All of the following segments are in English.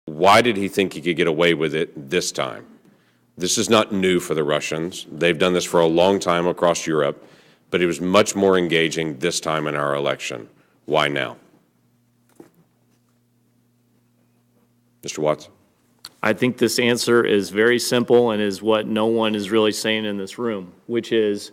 Why did he think he could get away with it this time? This is not new for the Russians. They've done this for a long time across Europe, but it was much more engaging this time in our election. Why now? Mr. Watts? I think this answer is very simple and is what no one is really saying in this room, which is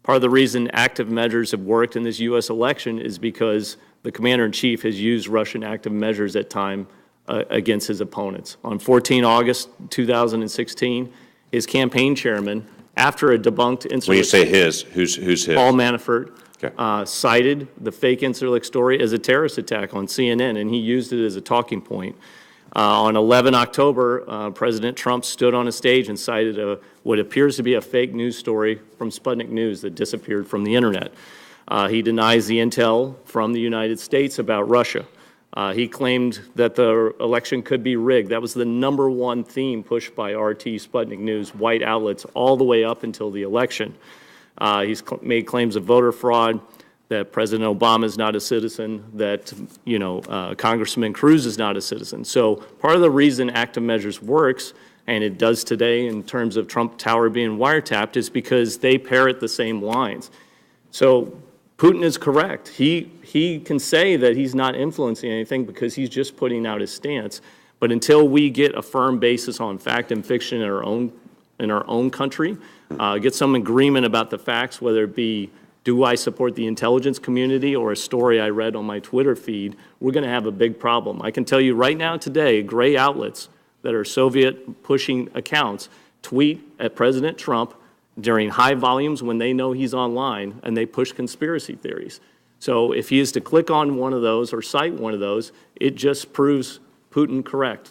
part of the reason active measures have worked in this U.S. election is because the commander-in-chief has used Russian active measures at time against his opponents. On 14 August 2016, his campaign chairman, after a debunked Incirlik... When you say his, who's his? Paul Manafort, okay. Cited the fake Incirlik story as a terrorist attack on CNN, and he used it as a talking point. On 11 October, President Trump stood on a stage and cited what appears to be a fake news story from Sputnik News that disappeared from the internet. He denies the intel from the United States about Russia. He claimed that the election could be rigged. That was the #1 theme pushed by RT, Sputnik News, white outlets all the way up until the election. He's made claims of voter fraud, that President Obama is not a citizen, that Congressman Cruz is not a citizen. So part of the reason active measures works, and it does today in terms of Trump Tower being wiretapped, is because they parrot the same lines. So Putin is correct. He can say that he's not influencing anything because he's just putting out his stance. But until we get a firm basis on fact and fiction in our own country, get some agreement about the facts, whether it be do I support the intelligence community or a story I read on my Twitter feed, we're going to have a big problem. I can tell you right now today, gray outlets that are Soviet pushing accounts tweet at President Trump during high volumes when they know he's online, and they push conspiracy theories. So if he is to click on one of those or cite one of those, it just proves Putin correct.